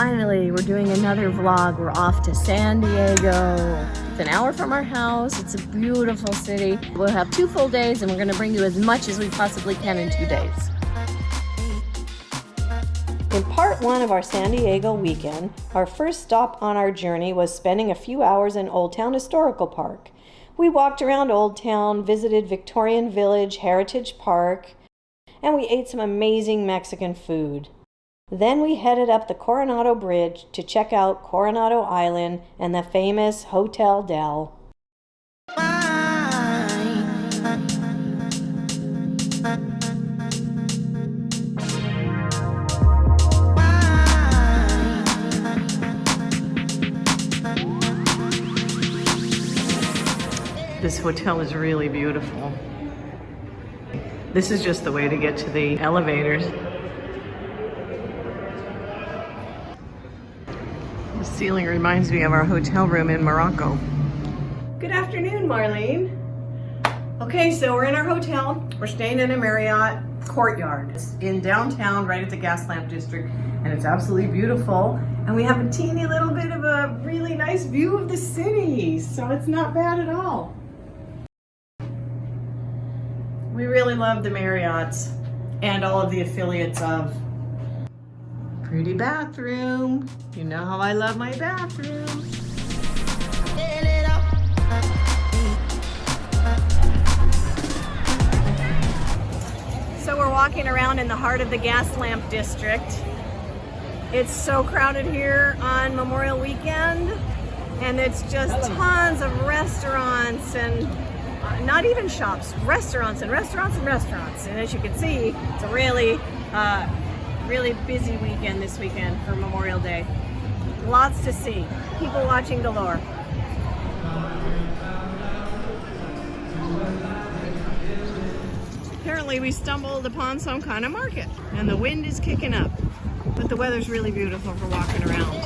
Finally, we're doing another vlog. We're off to San Diego. It's an hour from our house. It's a beautiful city. We'll have 2 full days and we're gonna bring you as much as we possibly can in 2 days. In part 1 of our San Diego weekend, our first stop on our journey was spending a few hours in Old Town Historical Park. We walked around Old Town, visited Victorian Village, Heritage Park, and we ate some amazing Mexican food. Then we headed up the Coronado Bridge to check out Coronado Island and the famous Hotel Del. This hotel is really beautiful. This is just the way to get to the elevators. The ceiling reminds me of our hotel room in Morocco. Good afternoon, Marlene. Okay, so we're in our hotel. We're staying in a Marriott Courtyard. It's in downtown, right at the Gaslamp district, and it's absolutely beautiful. And we have a teeny little bit of a really nice view of the city, so it's not bad at all. We really love the Marriotts and all of the affiliates of. Pretty bathroom. You know how I love my bathroom. So we're walking around in the heart of the Gaslamp district. It's so crowded here on Memorial Weekend, and it's just tons of restaurants and not even shops, restaurants and restaurants and restaurants. And as you can see, it's a really busy weekend this weekend for Memorial Day. Lots to see. People watching galore. Apparently we stumbled upon some kind of market and the wind is kicking up, but the weather's really beautiful for walking around.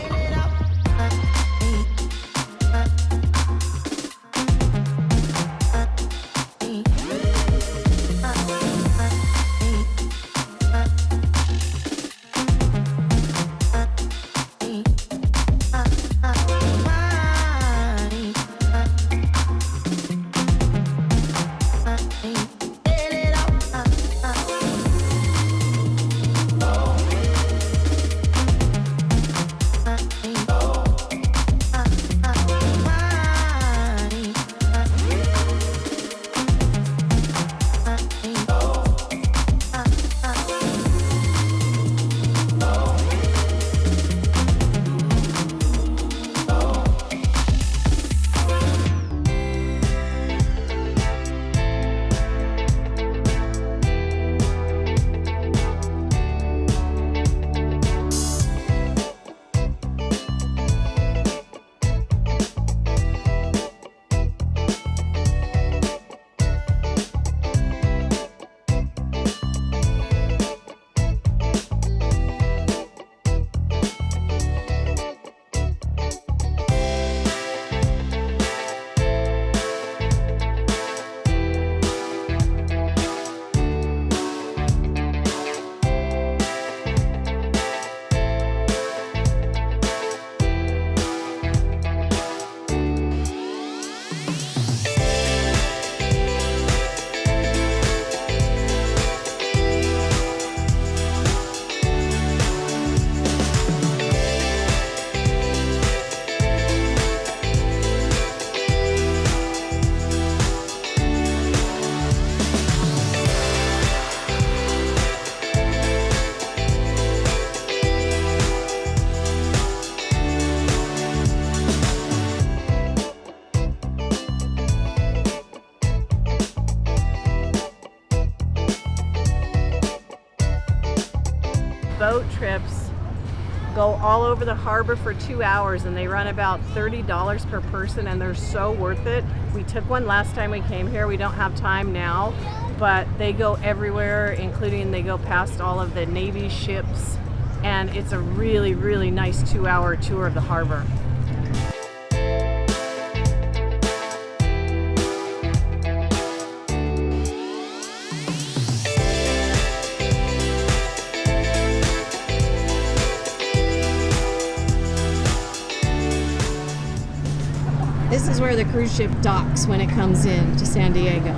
Boat trips go all over the harbor for 2 hours and they run about $30 per person and they're so worth it. We took one last time we came here. We don't have time now, but they go everywhere, including they go past all of the Navy ships, and it's a really, really nice 2-hour tour of the harbor. is where the cruise ship docks when it comes in to San Diego.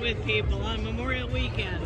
With people on Memorial Weekend.